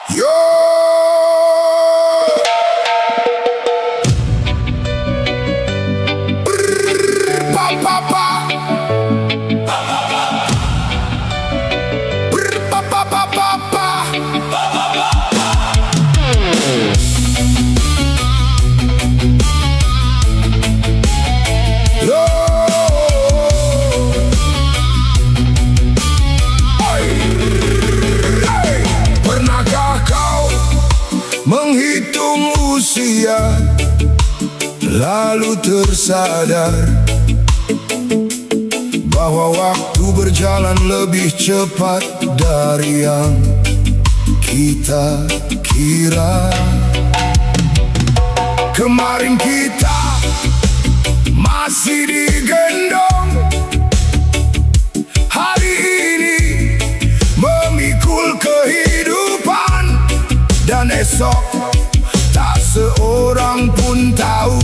Yo, pa pa pa, pa pa pa pa pa. Yo, pernahkah kau menghitung usia lalu tersadar bahwa waktu berjalan lebih cepat dari yang kita kira. Kemarin kita masih digendong, hari ini memikul kehidupan, dan esok tak seorang pun tahu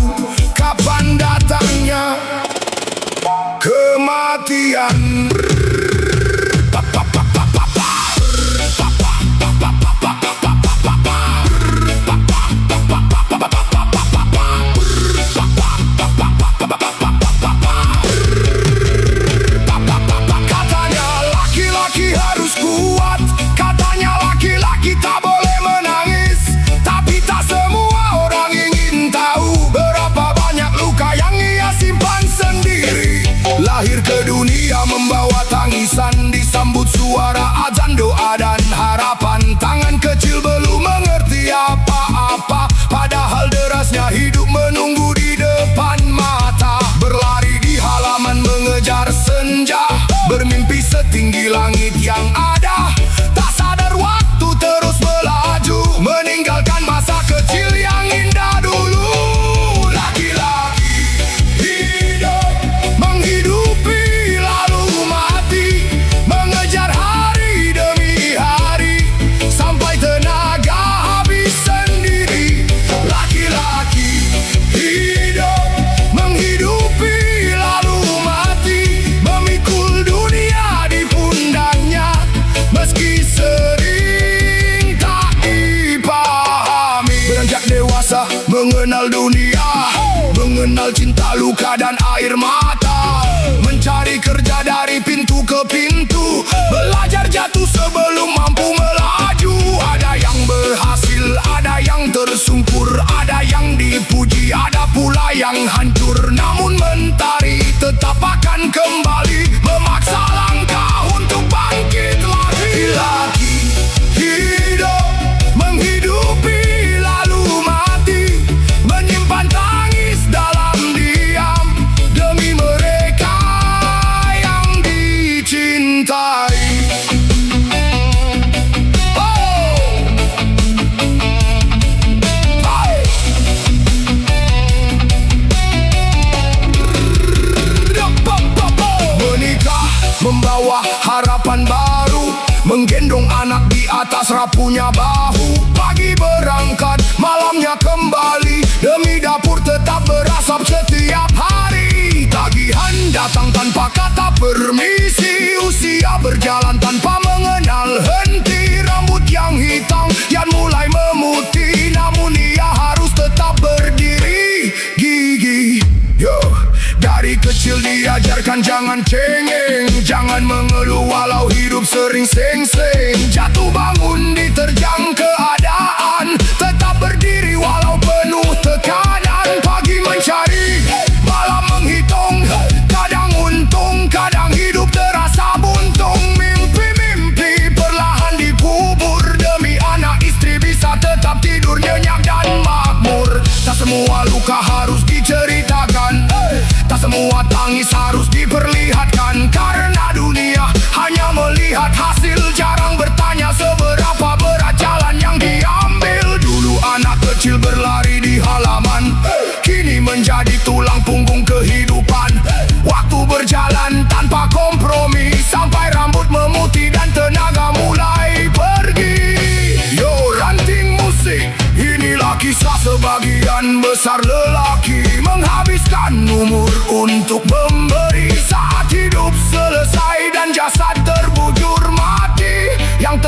kapan datangnya kematian. Katanya laki-laki harus kuat, katanya laki-laki tak boleh menangis, tapi tak semua orang ingin tahu berapa banyak luka yang ia simpan sendiri. Lahir ke dunia membawa tangisan, disambut suara azan, doa dan harapan. Tangan kecil belum mengerti apa-apa, padahal derasnya hidup menunggu di depan mata. Berlari di halaman mengejar senja, bermimpi setinggi langit yang ada. Tak sadar waktu terus melaju, meninggalkan masa kecil yang indah dulu. Laki-laki hidup, menghidupi lalu mati, mengejar hari demi hari, sampai tenaga habis sendiri. Laki-laki hidup, menghidupi lalu mati, memikul dunia di pundaknya, meski sering tak dipahami. Beranjak dewasa, mengenal dunia, mengenal cinta, luka dan air mata, mencari kerja dari pintu ke pintu, belajar jatuh sebelum mampu melaju. Ada yang berhasil, ada yang tersungkur, ada yang dipuji, ada pula yang hancur. Namun mentari tetap akan kembali, memaksa langkah untuk bangkit lagi. Laki hidup, menghidupi lalu mati, menyimpan tangis dalam diam, demi mereka yang dicintai. Menikah membawa harapan baru, menggendong anak di atas rapuhnya bahu. Pagi berangkat, malamnya kembali, demi dapur tetap berasap setiap hari. Tagihan datang tanpa kata permisi, usia berjalan tanpa mengenal henti. Rambut yang hitam yang mulai memutih, namun ia harus tetap berdiri gigi. Yo, dari kecil diajarkan jangan cengeng, jangan mengeluh walau hidup sering seng-seng. Jatuh bangun diterjang keadaan, tetap berdiri walau penuh tekanan. Pagi mencari, malam menghitung, kadang untung, kadang hidup terasa buntung. Mimpi-mimpi perlahan dikubur, demi anak istri bisa tetap tidur nyenyak dan makmur. Tak semua luka harus diceritakan, tak semua tangis harus diperlihatkan, karena dunia hanya melihat hasil, jarang bertanya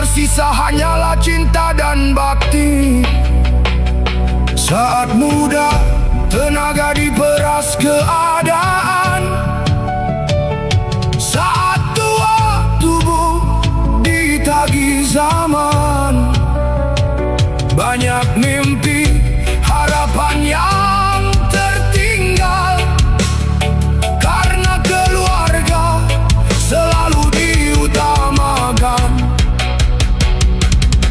sisa hanyalah cinta dan bakti. Saat muda, tenaga diperas keadaan. Saat tua, tubuh ditagih zaman. Banyak mimpi, harapan yang tertinggal, karena keluarga selalu diutamakan.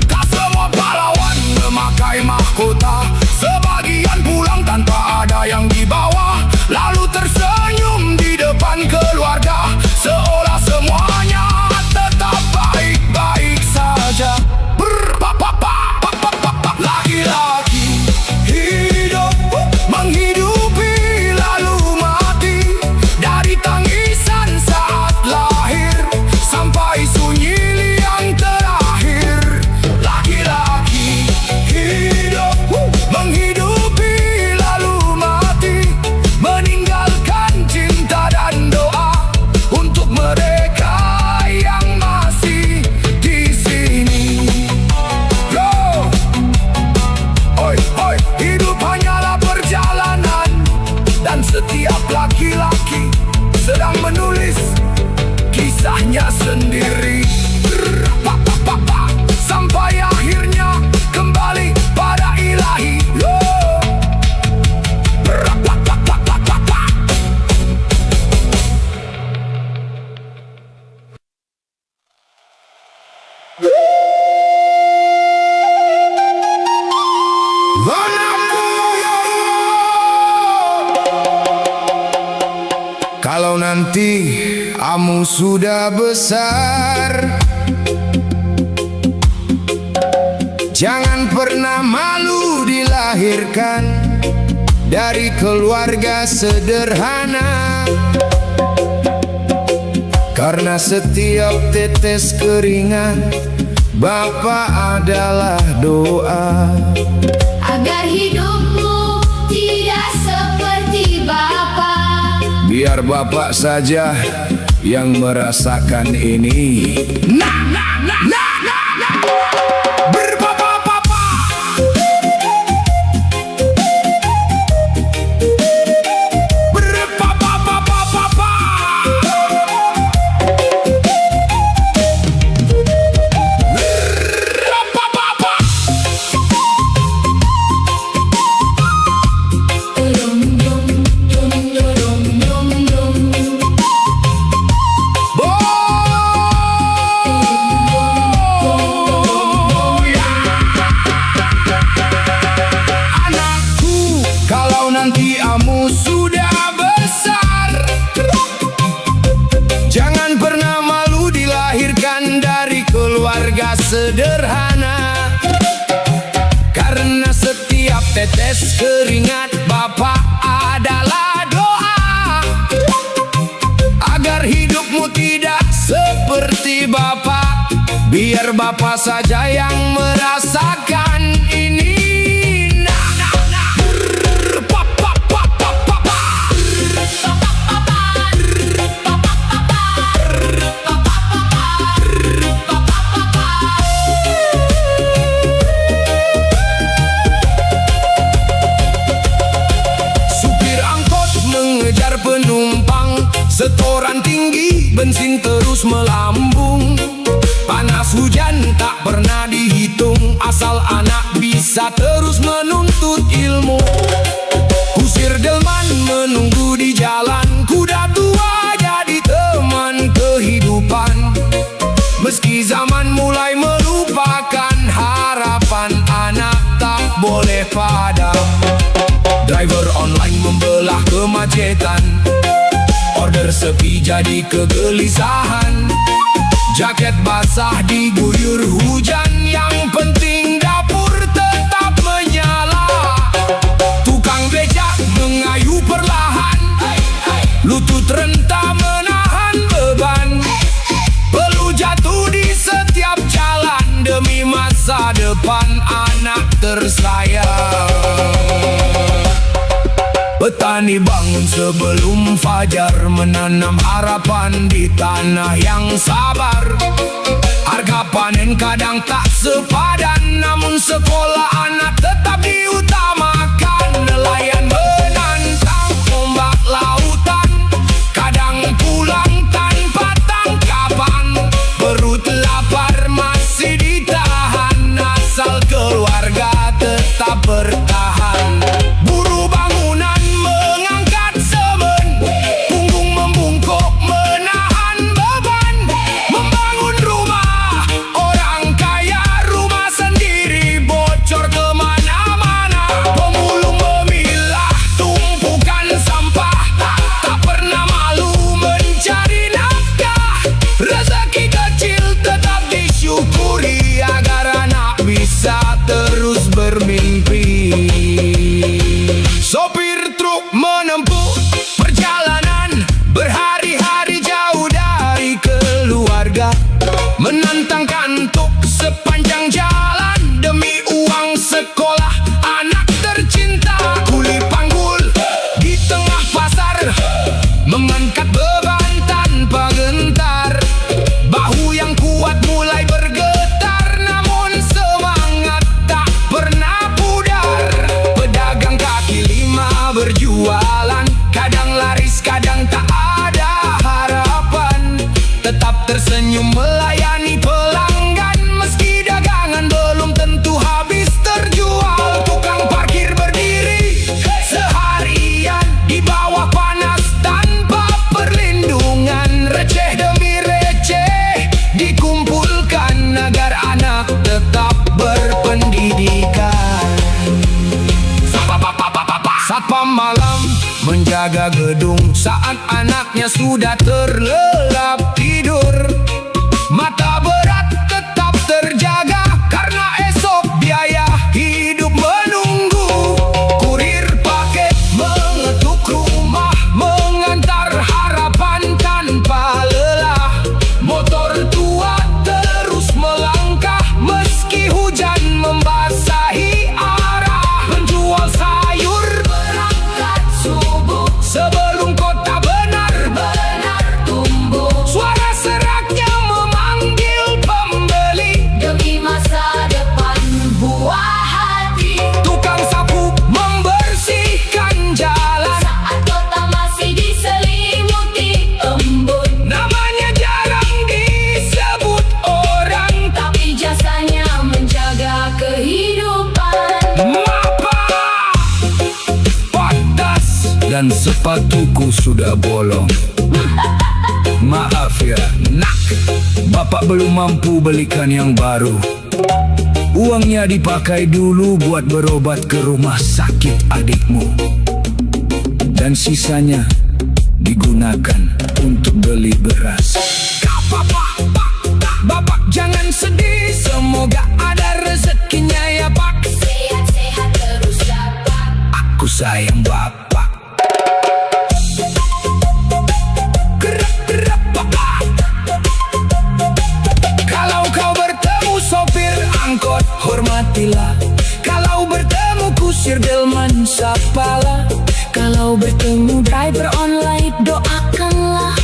Tak semua pahlawan memakai mahkota, sebagian pulang tanpa ada yang dibawa, lalu tersenyum di depan keluarga, seolah semuanya tetap baik-baik saja. Laki-laki hidup menghidupi lalu mati, dari tangisan saat lahir sampai sunyi yang terakhir. Laki-laki hidup menghidupi lalu mati, meninggalkan cinta dan doa untuk mereka yang masih di sini. Hidup hanyalah perjalanan, dan setiap laki-laki sedang menulis kisahnya sendiri. Sampai akhirnya kembali pada ilahi. Kalau nanti kamu sudah besar, jangan pernah malu dilahirkan dari keluarga sederhana, karena setiap tetes keringat Bapa adalah doa agar hidupmu tidak seperti Bapa. Biar Bapak saja yang merasakan ini. Berpapa-papa. Berpapa-papa-papa. Berpapa-papa. Nanti kamu sudah besar, jangan pernah malu dilahirkan dari keluarga sederhana, karena setiap tetes keringat Bapak adalah doa agar hidupmu tidak seperti Bapak. Biar Bapak saja yang merasakan ini. Penumpang setoran tinggi, bensin terus melambung, panas hujan tak pernah dihitung, asal anak bisa terus menuntut ilmu. Kusir delman menunggu di jalan, kuda tua jadi teman kehidupan. Meski zaman mulai melupakan, harapan anak tak boleh padam. Driver online membelah kemacetan, order sepi jadi kegelisahan, jaket basah diguyur hujan, yang penting dapur tetap menyala. Tukang becak mengayuh perlahan, lutut renta menahan beban, perlu jatuh di setiap jalan demi masa depan anak tersayang. Petani bangun sebelum fajar, menanam harapan di tanah yang sabar. Harga Harga panen kadang tak sepadan, namun sekolah anak tetap diutamakan. Nelayan menantang ombak lautan, kadang pulang tanpa tangkapan. Perut lapar masih ditahan, asal keluarga tetap bertahan. Buruh bangunan mengangkat semen, punggung membungkuk menahan beban. Membangun rumah orang kaya, rumah sendiri bocor kemana-mana. Pemulung memilah tumpukan sampah, tak pernah malu mencari nafkah. Rezeki kecil tetap disyukuri, agar anak bisa terus bermimpi. Sopir truk menempuh perjalanan berhari-hari jauh dari keluarga, menantang kantuk sepanjang jalan demi uang sekolah anak tercinta. Kuli panggul di tengah pasar, mengangkat beban tanpa gentar. Bahu yang kuat mulai bergetar, namun semangat tak pernah pudar. Pedagang kaki lima berjualan, kadang laris kadang tak ada harapan. Tetap tersenyum melayani pelanggan, meski dagangan belum tentu habis terjual. Tukang parkir berdiri seharian di bawah panas tanpa perlindungan. Receh demi receh dikumpulkan, agar anak tetap berpendidikan. Satpam malam menjaga gedung saat anaknya sudah terlelap tidur. Mata berat tetap terjaga, karena esok biaya hidup menunggu. Kurir paket mengetuk rumah, mengantar harapan tanpa lelah. Motor tua terus melangkah, meski hujan membasahi arah. Penjual sayur berangkat subuh, sebelum kota benar-benar tumbuh. Suara seraknya memanggil pembeli, Demi masa depan buah hati. tukang sapu membersihkan jalan. Saat kota masih diselimuti embun, Namanya jarang disebut orang, tapi jasanya menjaga kehidupan. mapa patas dan sepatuku sudah bolong. Maaf ya nak, bapak belum mampu belikan yang baru. Uangnya dipakai dulu buat berobat ke rumah sakit adikmu, dan sisanya digunakan untuk beli beras. Bapak jangan sedih, semoga ada rezekinya ya pak. Sehat-sehat terus dapat. Aku sayang bapak. Gerak-gerak bapak. Kalau kau bertemu sopir angkot, hormatilah. Kalau bertemu kusir delman, sapalah. Kalau bertemu driver online, doakanlah.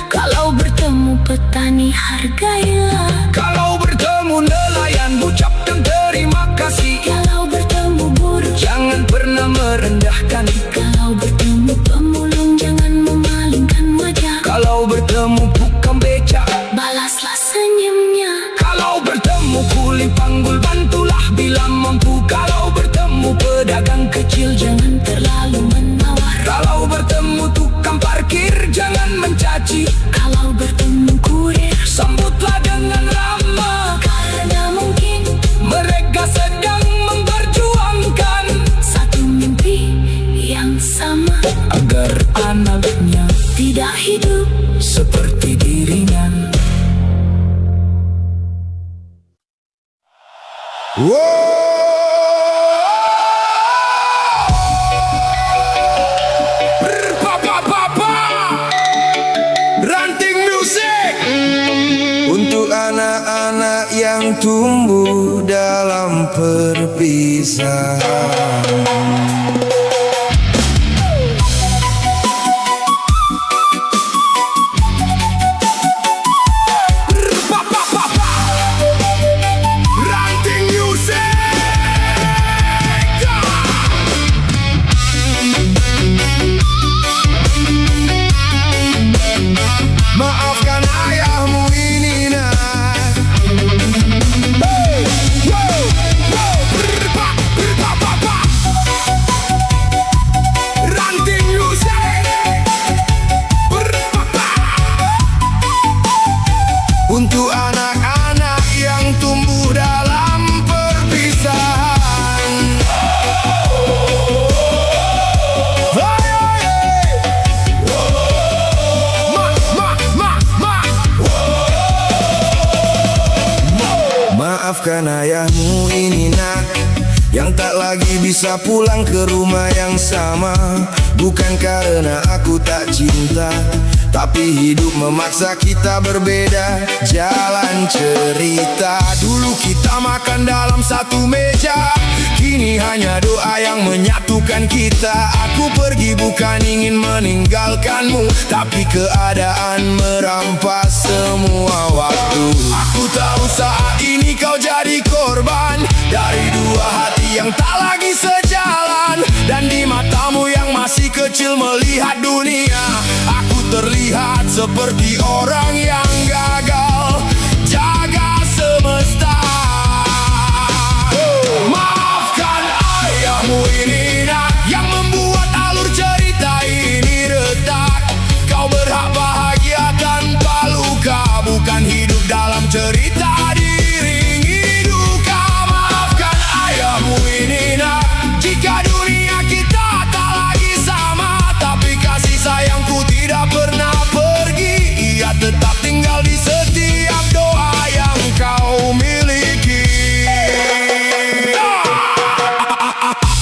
Kalau bertemu petani, hargailah. Kalau bertemu nelayan, ucapkan terima kasih. Kalau bertemu buruh, Jangan pernah merendahkan. kalau bertemu pemulung, jangan memalingkan wajah. Kalau bertemu tukang becak, Balaslah senyumnya. kalau bertemu kuli panggul, bantulah bila mampu. Kalau bertemu pedagang kecil, Jangan terlalu menawar. kalau bertemu tukang parkir, jangan mencaci. Kalau bertemu kurir, Sambutlah dengan ramah, karena mungkin mereka sedang memperjuangkan satu mimpi yang sama, agar anaknya tidak hidup seperti dirinya. Ranting musik untuk anak-anak yang tumbuh dalam perpisahan. Maafkan ayahmu ini nak, yang tak lagi bisa pulang ke rumah yang sama. Bukan karena aku tak cinta, tapi hidup memaksa kita berbeda jalan cerita. Dulu kita makan dalam satu meja, kini hanya doa yang menyatukan kita. Aku pergi bukan ingin meninggalkanmu, tapi keadaan merampas semua waktu. Aku tahu saat ini kau jadi korban dari dua hati yang tak lagi sejalan. Dan di matamu yang masih kecil melihat dunia, aku terlihat seperti orang yang gagal jaga semesta. Maafkan ayahmu ini nak, yang membuat alur cerita ini retak. Kau berhak bahagia tanpa luka, bukan hidup dalam cerita diiringi duka. Maafkan ayahmu ini nak, jika dunia kita tak lagi sama, tapi kasih sayangku tidak pernah pergi. Ia tetap tinggal di setiap doa yang kau miliki.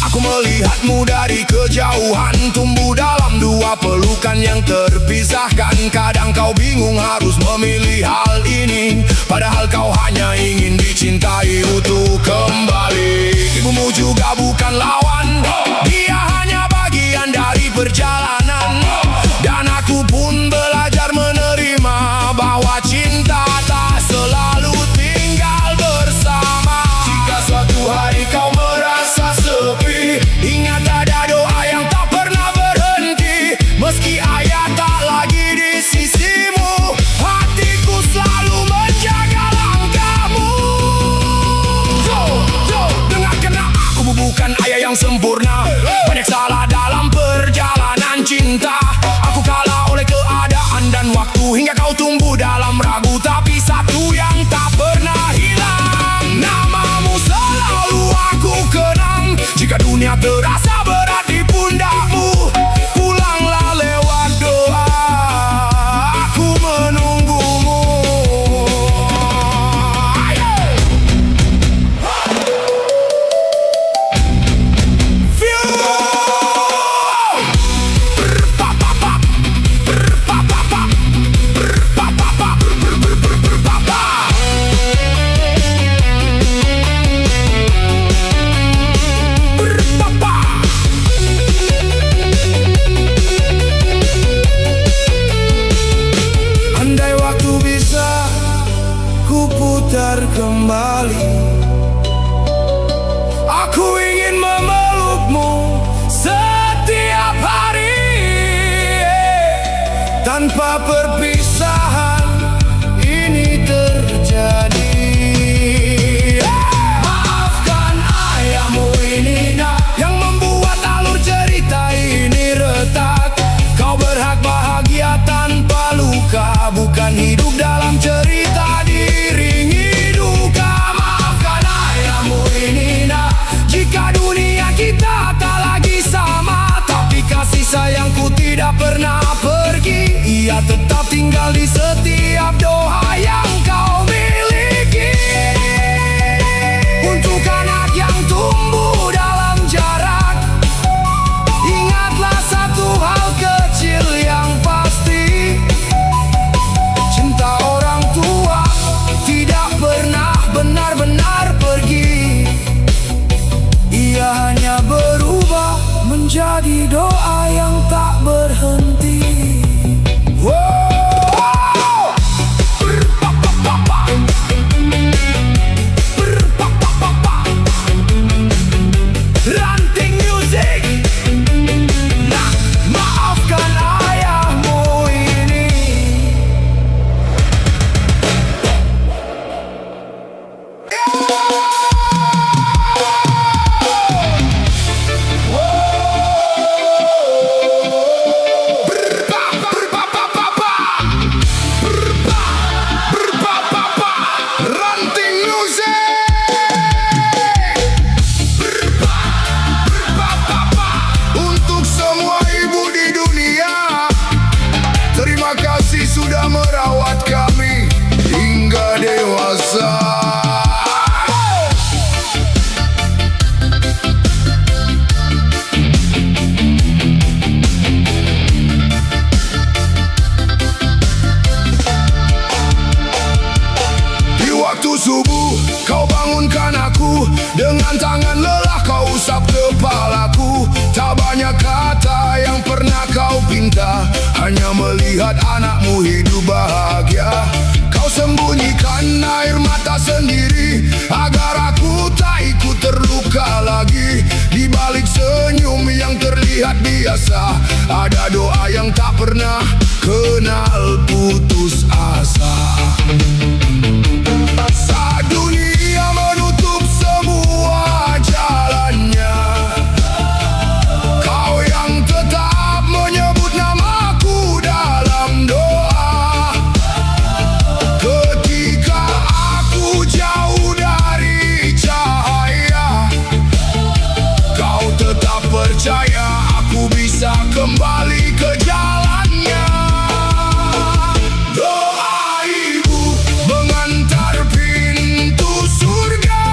Aku melihatmu dari kejauhan, tumbuh dalam dua pelukan yang terpisahkan. Kadang kau bingung harus memilih hal ini, padahal kau hanya ingin dicintai utuh kembali. Ibumu juga bukan lawan, dia hanya bagian dari perjalanan. Dan aku pun belajar menerima bahwa cinta tak selalu tinggal bersama. Jika suatu hari kau merasa sepi, ingat ada doa yang tak pernah berhenti. Meski ayah tak lagi di sisimu, hatiku selalu menjaga langkahmu. Dengarkan aku bukan ayah yang sempurna, banyak salah dalam perjalanan cinta. Aku kalah oleh keadaan dan waktu, hingga kau tumbuh dalam ragu. Tapi satu yang tak pernah hilang, namamu selalu aku kenang. Jika dunia terasa berat di pundakmu, pulanglah lewat doa, aku menunggumu. Andai waktu bisa ku putar kembali, aku ingin memelukmu setiap hari. Tanpa perpisahan ini terjadi. Maafkan ayahmu ini nak, yang membuat alur cerita ini retak. Kau berhak bahagia tanpa luka, bukan hidup dalam cerita diiringi duka. Maafkan ayahmu ini nak, jika dunia kita tak lagi sama, tapi kasih sayangku tidak pernah pergi. Ia tetap tinggal di setiap doa yang kau miliki. Untuk anak yang tumbuh dalam jarak, ingatlah satu hal kecil yang pasti: cinta orang tua tidak pernah benar-benar pergi. Ia hanya berubah menjadi doa yang tak berhenti. Ranting Music. Nah, maafkan ayahmu ini. Ranting Music. Untuk semua ibu di dunia, terima kasih sudah merawat kami hingga dewasa. baru. Dengan tangan lelah kau usap kepalaku. Tak banyak kata yang pernah kau pinta, hanya melihat anakmu hidup bahagia. Kau sembunyikan air mata sendiri agar aku tak ikut terluka lagi. Di balik senyum yang terlihat biasa, ada doa yang tak pernah kenal putus asa. Saat dunia menutup semua jalannya, kau yang tetap menyebut namaku dalam doa. Ketika aku jauh dari cahaya, kau tetap percaya aku bisa kembali ke jalannya. Doa ibu mengantar pintu surga,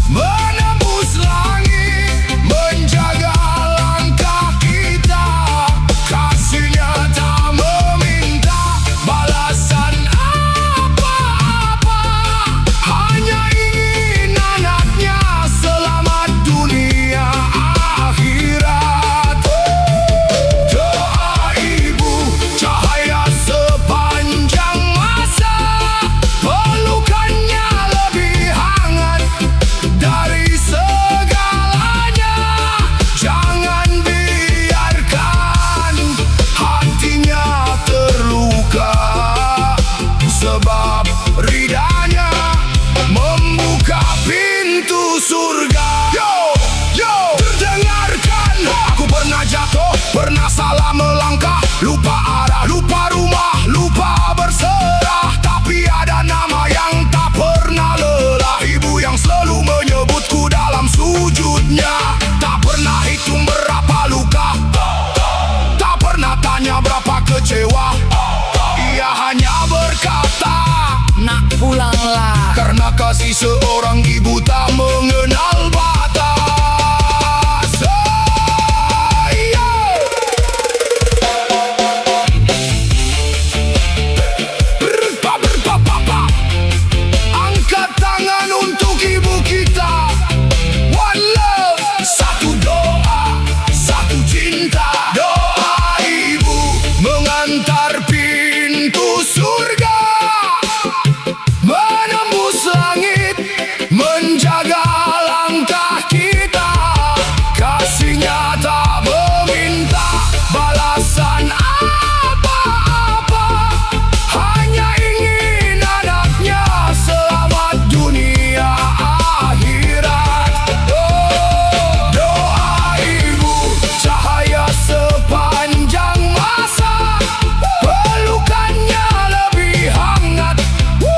menembus langit, menjaga langkah kita. Kasihnya tak meminta balasan apa-apa, hanya ingin anaknya selamat dunia akhirat. Doa ibu cahaya sepanjang masa, pelukannya lebih hangat dari segalanya. Jangan biarkan hatinya terluka, sebab ridanya membuka pintu surga. Yo, terdengarkan, aku pernah jatuh, pernah salah melangkah, lupa arah, lupa rumah, lupa berserah. Tapi ada nama yang tak pernah lelah, ibu yang selalu menyebutku dalam sujudnya. Tak pernah hitung berapa luka, tak pernah tanya berapa kecewa. Ia hanya berkata, Nak pulanglah. karena kasih seorang ibu tak mengenal batas. Yeah. Berpa. Angkat tangan untuk ibu kita. One love, satu doa, satu cinta. Doa ibu mengantar pintu surga, menembus langit, menjaga langkah kita. Kasihnya tak meminta balasan apa-apa, hanya ingin anaknya selamat dunia akhirat. Doa ibu cahaya sepanjang masa, pelukannya lebih hangat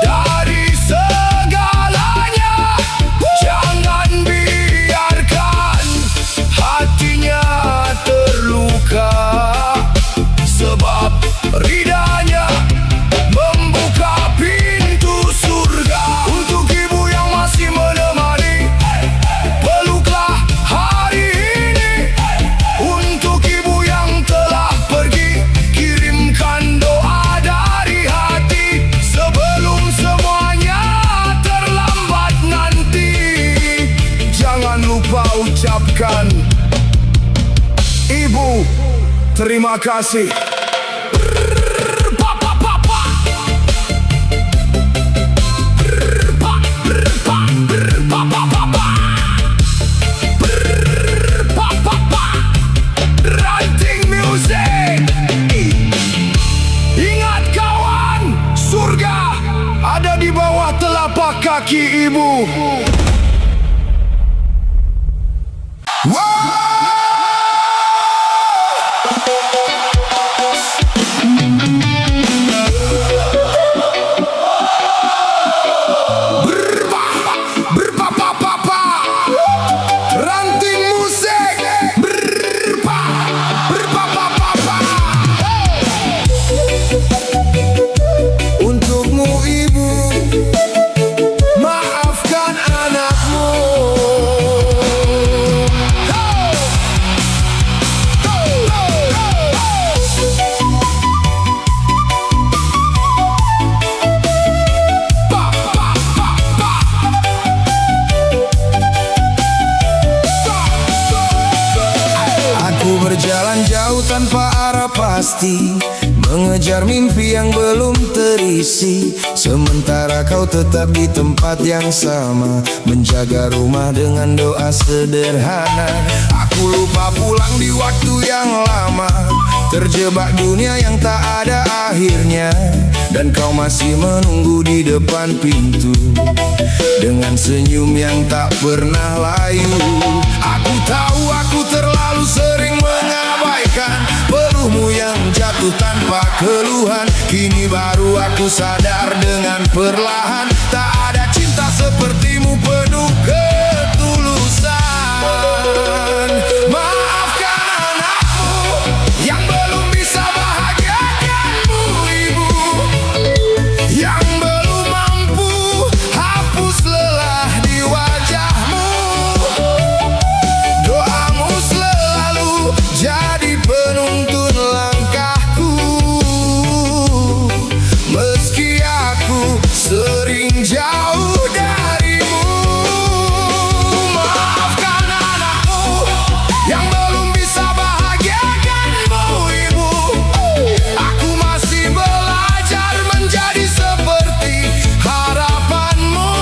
dari segalanya. Jangan biarkan hatinya terluka, sebab ridanya membuka pintu surga. Untuk ibu yang masih menemani, peluklah hari ini. Untuk ibu yang telah pergi, kirimkan doa dari hati, sebelum semuanya terlambat nanti. Jangan lupa ucapkan, ibu, terima kasih. Ranting Music. Ingat kawan, surga ada di bawah telapak kaki ibu. Ranting Musik. Untukmu ibu, maafkan anakmu. Berjalan jauh tanpa arah pasti, mengejar mimpi yang belum terisi. Sementara kau tetap di tempat yang sama, menjaga rumah dengan doa sederhana. Aku lupa pulang di waktu yang lama, terjebak dunia yang tak ada akhirnya. Dan kau masih menunggu di depan pintu, dengan senyum yang tak pernah layu. Aku tahu aku terlalu sering mengabaikan peluhmu yang jatuh tanpa keluhan. Kini baru aku sadar dengan perlahan, tak ada cinta sepertimu penuh ketulusan. Maafkan anakmu yang belum bisa bahagiakanmu, ibu yang belum mampu hapus lelah di wajahmu. Doamu selalu jadi penuntun langkahku, meski aku sering jauh darimu. Maafkan anakmu yang belum bisa bahagiakanmu, ibu. Aku masih belajar menjadi seperti harapanmu.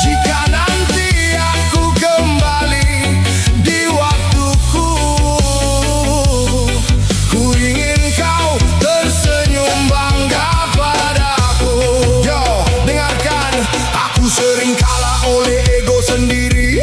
Jika nanti aku kembali di waktuku, ku ingin kau tersenyum bangga padaku. Yo, dengarkan, aku sering kalah oleh ego sendiri,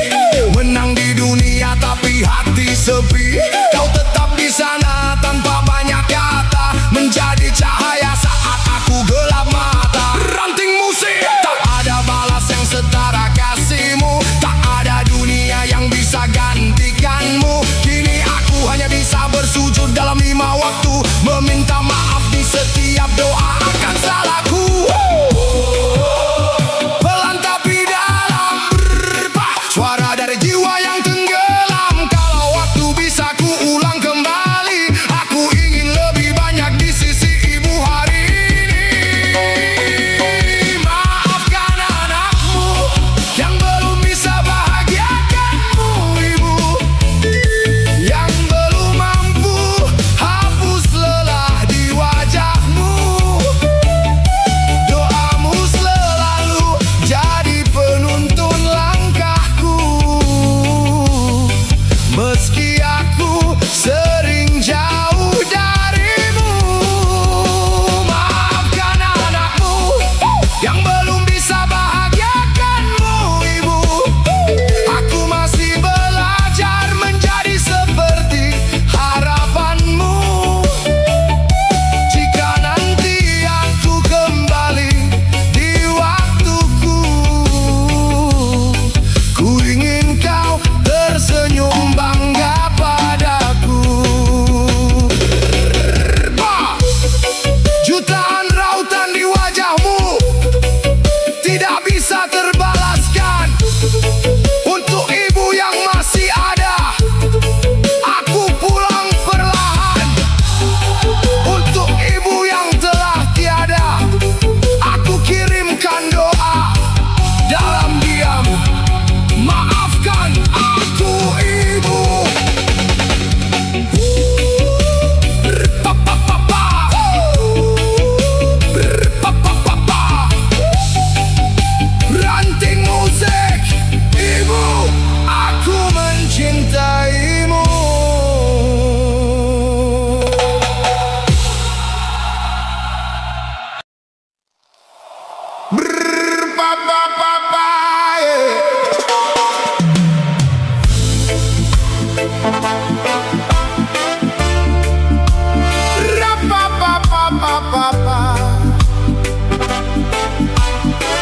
menang di dunia tapi hati sepi. Kau tetap di sana tanpa banyak kata, menjadi cahaya saat aku gelap mata. Ranting musik, tak ada balas yang setara kasihmu, tak ada dunia yang bisa gantikanmu. Kini aku hanya bisa bersujud dalam 5 waktu, meminta maaf di setiap doa akan salahku. Pelan tapi dalam, suara dari jiwa yang tenggelam. Kalau waktu bisa ku ulang kembali, aku ingin lebih banyak di sisi ibu hari ini. Maafkan anakmu yang belum bisa bahagiakanmu, ibu yang belum mampu hapus lelah di wajahmu. Doamu selalu jadi penuntun langkahku, meski aku sering jauh darimu. Maafkan anakmu yang belum bisa bahagiakanmu, ibu. Aku masih belajar menjadi seperti harapanmu. Jika nanti aku kembali di waktuku, ku ingin kau tersenyum bangga padaku. Jutaan rautan di wajahmu tidak bisa terbalaskan. Untuk ibu yang masih ada, aku pulang perlahan. Untuk ibu yang telah tiada, aku kirimkan doa dalam diam. Maafkan aku, ibu. Ranting musik, ibu, aku mencintaimu. Brr-pa-pa-pa-pa, yeah. Ra-pa-pa-pa-pa-pa-pa.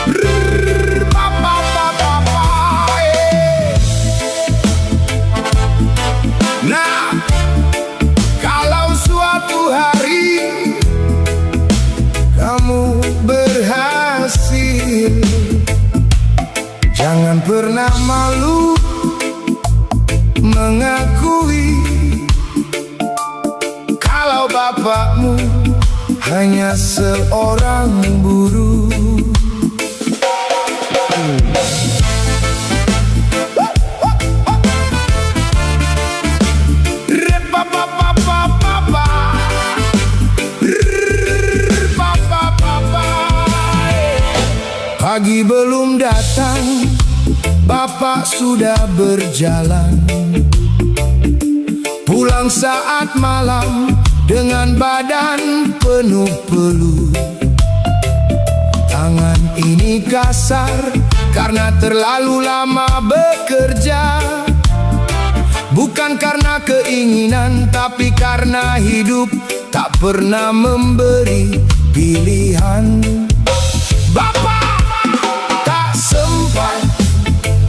Brr-pa-pa-pa-pa-pa, yeah. Nah, kalau suatu hari kamu berhasil, jangan pernah malu mengakui kalau bapakmu hanya seorang buruh. Pagi belum datang, Bapak sudah berjalan. Pulang saat malam dengan badan penuh peluh. Tangan ini kasar karena terlalu lama bekerja. Bukan karena keinginan, tapi karena hidup tak pernah memberi pilihan. Bapak tak sempat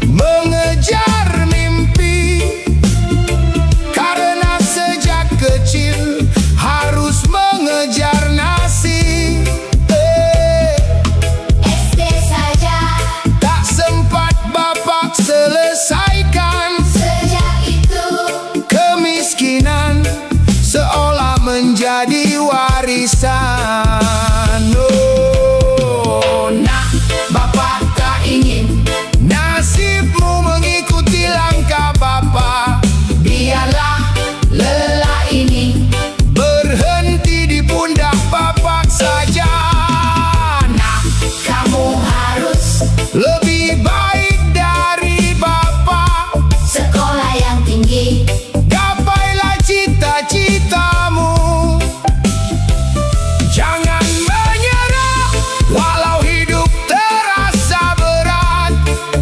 mengejar mimpi, karena sejak kecil harus mengejar nasi. SD saja Tak sempat Bapak selesaikan. sejak itu Kemiskinan seolah menjadi warisan. Oh, nak, Bapak tak ingin nasibmu mengikuti langkah Bapak. biarlah lelah ini Berhenti di pundak Bapak saja. Nak, kamu harus lebih baik dari Bapak. sekolah yang tinggi. Gapailah cita-citamu. Jangan menyerah walau hidup terasa berat.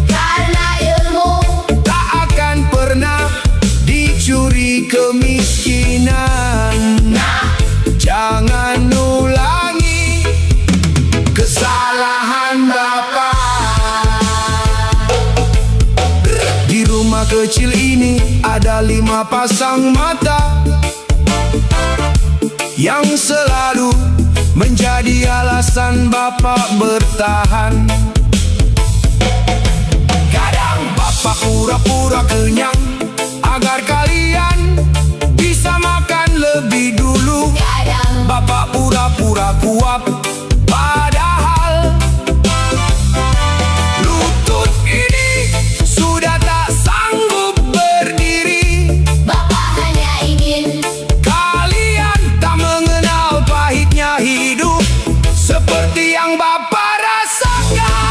Karena ilmu Tak akan pernah dicuri kemiskinan. Jangan ulangi kesalahan Bapak. Di rumah kecil ini ada 5 pasang mata yang selalu menjadi alasan Bapak bertahan. Kadang Bapak pura-pura kenyang agar kalian bisa makan lebih dulu. kadang Bapak pura-pura kuat, padahal lutut ini sudah tak sanggup berdiri. Bapak hanya ingin Kalian tak mengenal pahitnya hidup seperti yang Bapak rasakan.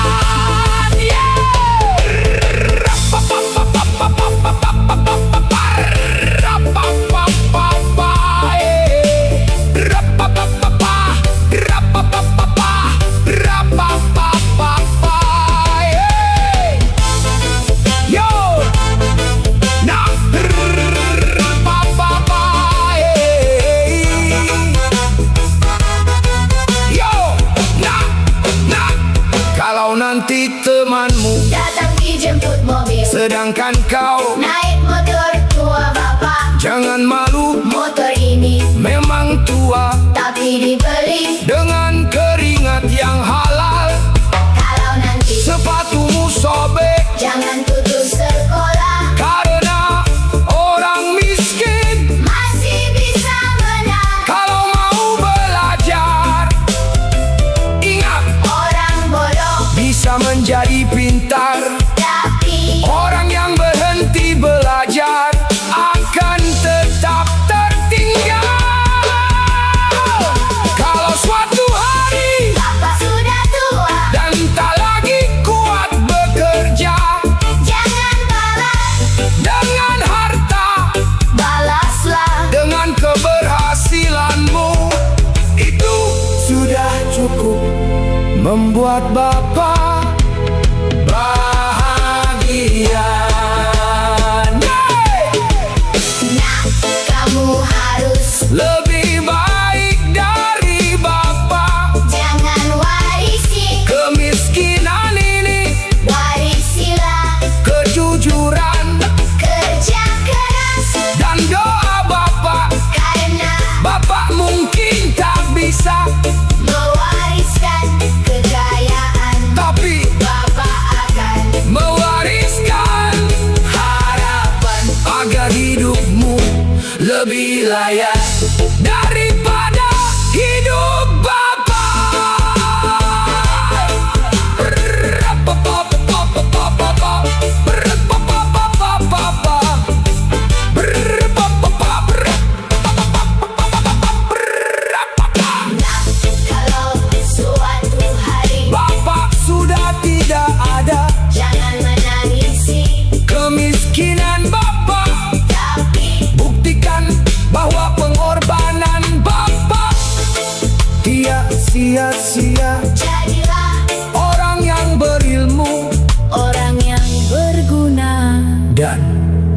Kalau nanti temanmu datang dijemput mobil, sedangkan kau naik motor tua Bapak. jangan malu, Motor ini memang tua tapi dibeli. dengan keringat yang halal. Kalau nanti Sepatumu sobek jangan putus sekolah, karena orang miskin. masih bisa menang. Kalau mau belajar, ingat Orang bodoh bisa menjadi pintar. tapi Orang yang berhenti belajar akan tetap tertinggal. Kalau suatu hari Bapak sudah tua, dan tak lagi kuat bekerja, jangan balas, dengan harta, balaslah. dengan keberhasilanmu, itu sudah cukup membuat Bapak bahagia.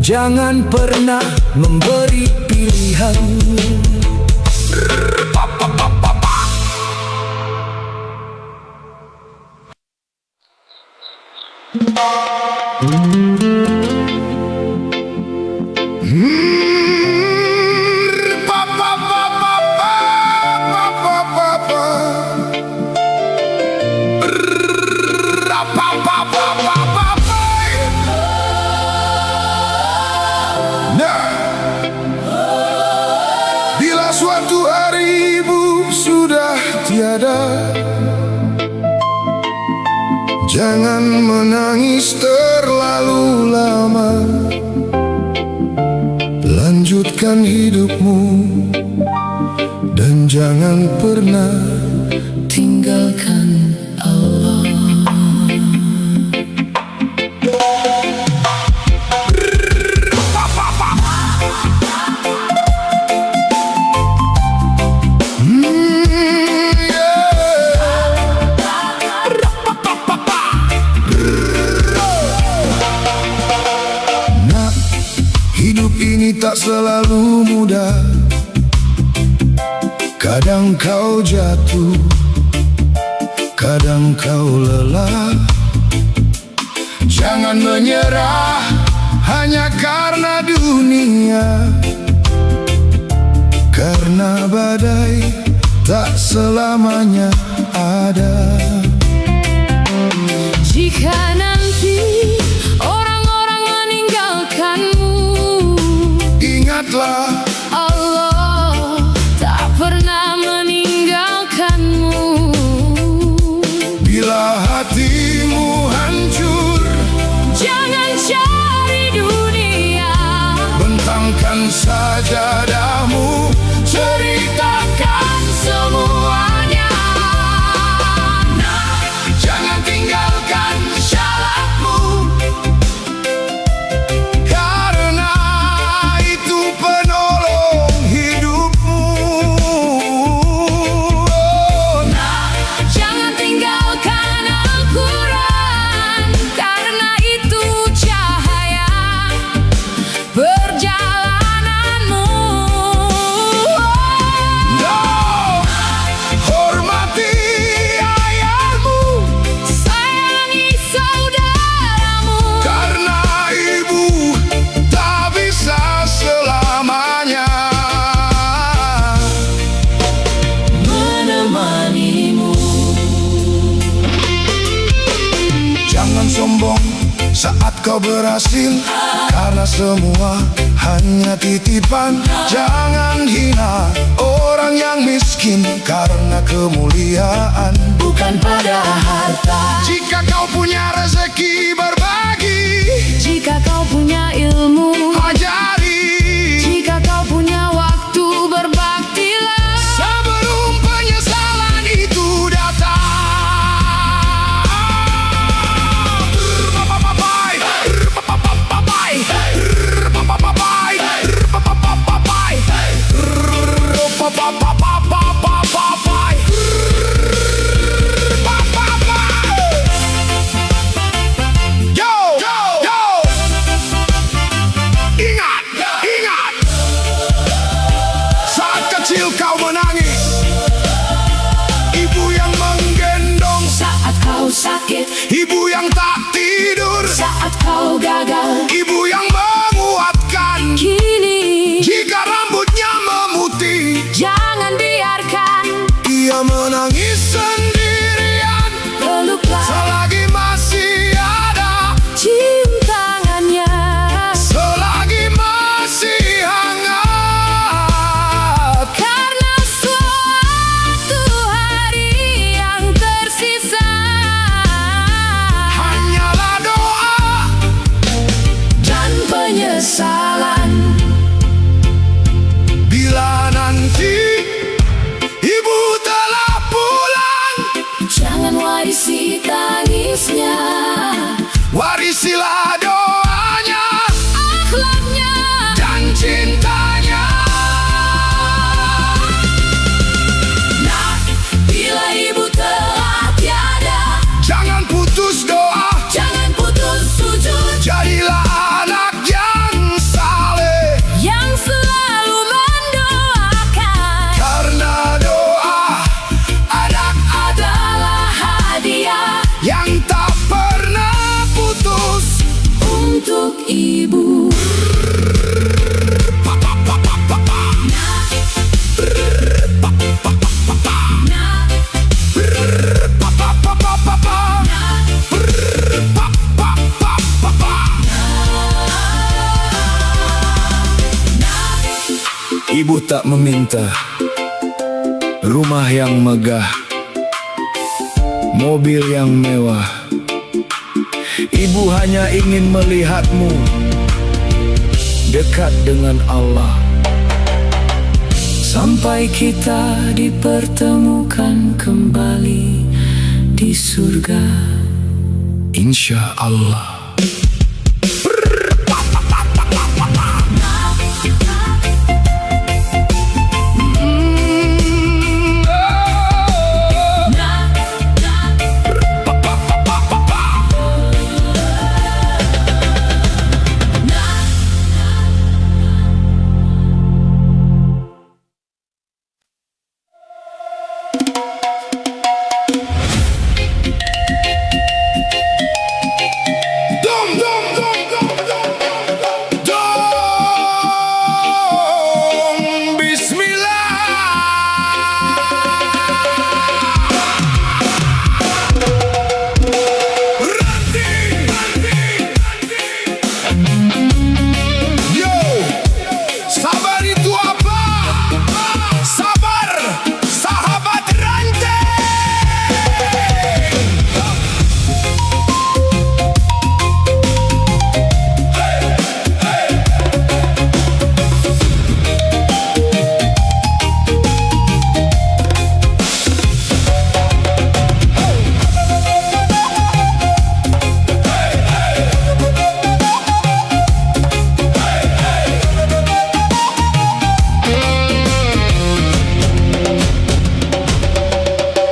Jangan pernah memberi pilihan. Bila suatu hari ibu sudah tiada, jangan menangis terlalu lama. Lanjutkan hidupmu dan jangan pernah tinggalkan Allah. Nak, hidup ini tak selalu mudah. Kadang kau jatuh, kadang kau lelah. Jangan menyerah hanya karena dunia, karena badai tak selamanya ada. Jika nanti orang-orang meninggalkanmu, Ingatlah, Allah tak pernah meninggalkanmu. bila hatimu hancur, Jangan cari dunia, bentangkan sajadahmu, ceritakan semuanya. Nah, jangan tinggalkan syarafmu, karena itu penolong hidupmu. Nah, jangan tinggalkan Al-Quran, karena itu cahaya perjalananmu. no, hormati ayahmu, Sayangi saudaramu, karena ibu tak bisa selamanya menemanimu. Jangan sombong saat kau berhasil, karena semua hanya titipan. Jangan hina orang yang miskin, karena kemuliaan Bukan pada harta. jika kau punya rezeki berbagi, Jika kau punya ilmu, ajari jika kau punya waktu, berbaktilah. sebelum penyesalan itu datang. Yo, yo, yo. Ingat, ingat. Saat kecil kau menangis, ibu yang menggendong. Saat kau sakit, Ibu yang tak tidur, saat kau gagal, ibu yang menguatkan. kini Jika rambutnya memutih, jangan biarkan. ia menangis sendirian. Peluklah, Selagi masih ada, cium tangannya. selagi masih hangat. Karena suatu hari yang tersisa Hanyalah doa dan penyesalan. bila nanti ibu telah pulang. Jangan warisi tangisnya, Warisilah doanya akhlaknya. dan cintanya. Nah, bila ibu telah tiada, Jangan putus doa, jangan putus sujud. jadilah anak yang ibu. Ibu tak meminta rumah yang megah, mobil yang mewah. Ibu hanya ingin melihatmu dekat dengan Allah, sampai kita dipertemukan kembali di surga, insya Allah.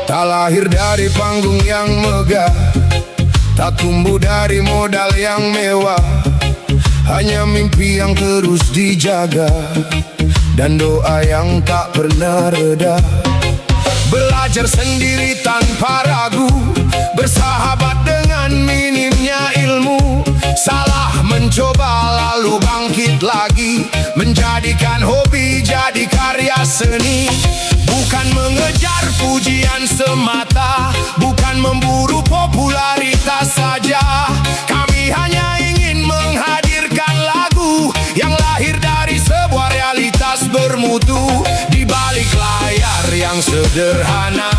Tak lahir dari panggung yang megah, tak tumbuh dari modal yang mewah. Hanya mimpi yang terus dijaga dan doa yang tak pernah reda. Belajar sendiri tanpa ragu, bersahabat dengan minimnya ilmu. Salah mencoba lalu bangkit lagi, menjadikan hobi jadi karya seni. Bukan mengejar pujian semata, bukan memburu popularitas saja. Kami hanya ingin menghadirkan lagu yang lahir dari sebuah realitas bermutu. Di balik layar yang sederhana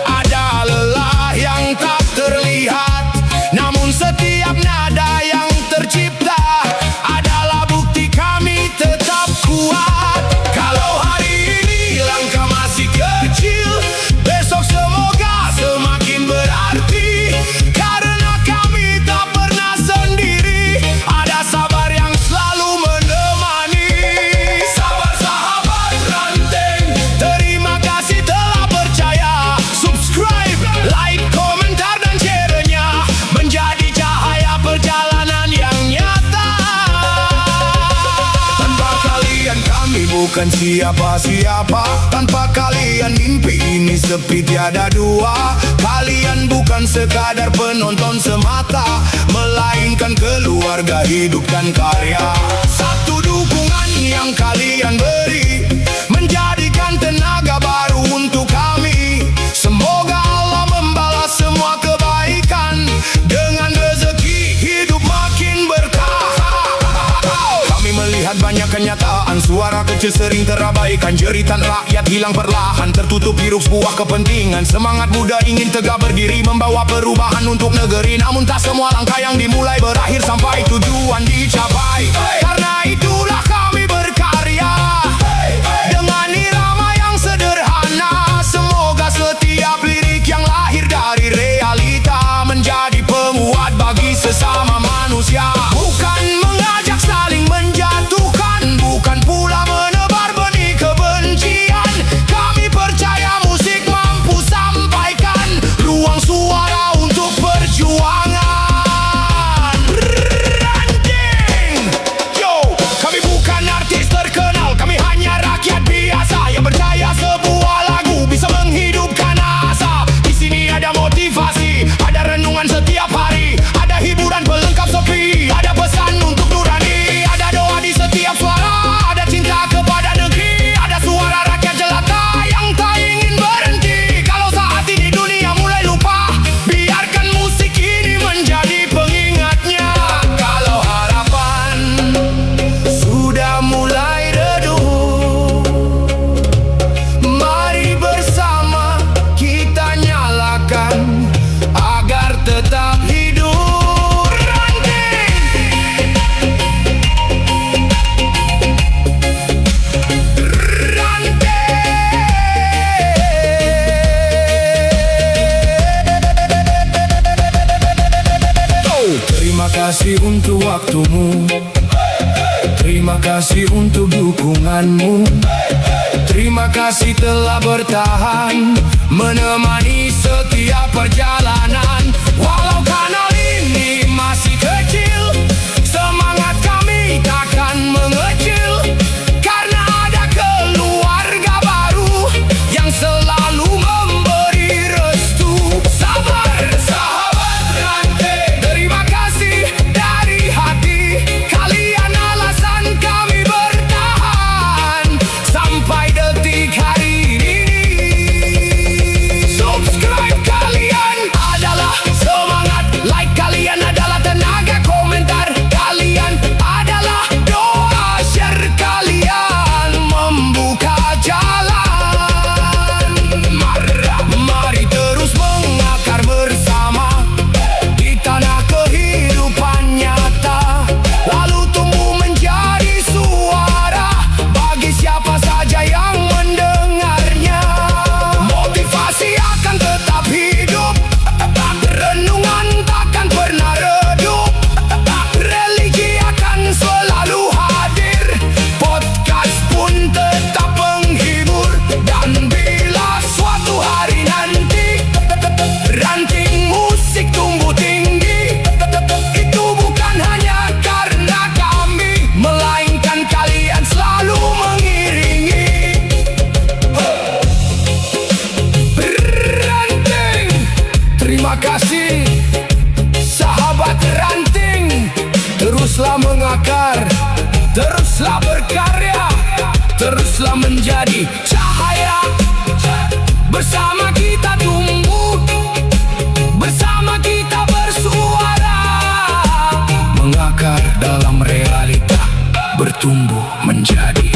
ada lelah yang tak terlihat, namun setiap nada yang tercipta adalah bukti kami tetap kuat. Kalau hari ini langkah masih kecil, besok semoga semakin berarti, karena kami tak pernah sendiri. Ada sabar yang selalu menemani. Sabar sahabat ranting, terima kasih telah percaya. Subscribe, like, komentar dan share-nya, menjadi cahaya perjalanan yang nyata. Tanpa kalian kami bukan siapa-siapa, tanpa kalian mimpi ini sepi tiada dua. Kalian bukan sekadar penonton semata, melainkan keluarga hidup dan karya. Satu dukungan yang kalian beri menjadikan tenaga baru untuk kami. Semoga Allah membalas semua kebaikan dengan rezeki hidup makin berkah. Kami melihat banyak kenyataan, suara kecil sering terabaikan, jeritan rakyat hilang perlahan, tertutup hiruk sebuah kepentingan. Semangat muda ingin tegak berdiri, membawa perubahan untuk negeri. Namun tak semua langkah yang dimulai berakhir sampai tujuan dicapai. Karena itulah kami berkarya dengan irama yang sederhana. Semoga setiap lirik yang lahir dari realita menjadi penguat bagi sesama manusia. Bukan mengajak saling menjatuhkan, bukan pula menebar benih kebencian. Kami percaya musik mampu sampaikan ruang suara untuk perjuangan. Ranting, yo. Terima kasih untuk waktumu, terima kasih untuk dukunganmu, terima kasih telah bertahan menemani setiap perjalanan. Walau kanal ini masih kecil, semangat kami takkan mengecil, karena ada keluarga baru yang selalu memberi restu. Sabar sahabat ranting, terima kasih dari hati. Kalian alasan kami bertahan sampai detik hari ini. Subscribe kalian adalah semangat, like kalian adalah tenaga, komentar kalian adalah doa, share kalian membuka jalan. Mari terus mengakar bersama di tanah kehidupan nyata, lalu tumbuh menjadi suara bagi siapa saja yang mendengarnya. Motivasi akan tetap hidup, renungan takkan pernah redup, religi akan selalu hadir, podcast pun tetap menghibur. Dan bila suatu hari nanti ranting musik tumbuh tinggi, itu bukan hanya karena kami, melainkan kalian selalu mengiringi. Ranting, terima kasih sahabat ranting. Teruslah mengakar, teruslah berkarya, teruslah menjadi cahaya. Bersama kita tumbuh, bersama kita bersuara, mengakar dalam realita, bertumbuh menjadi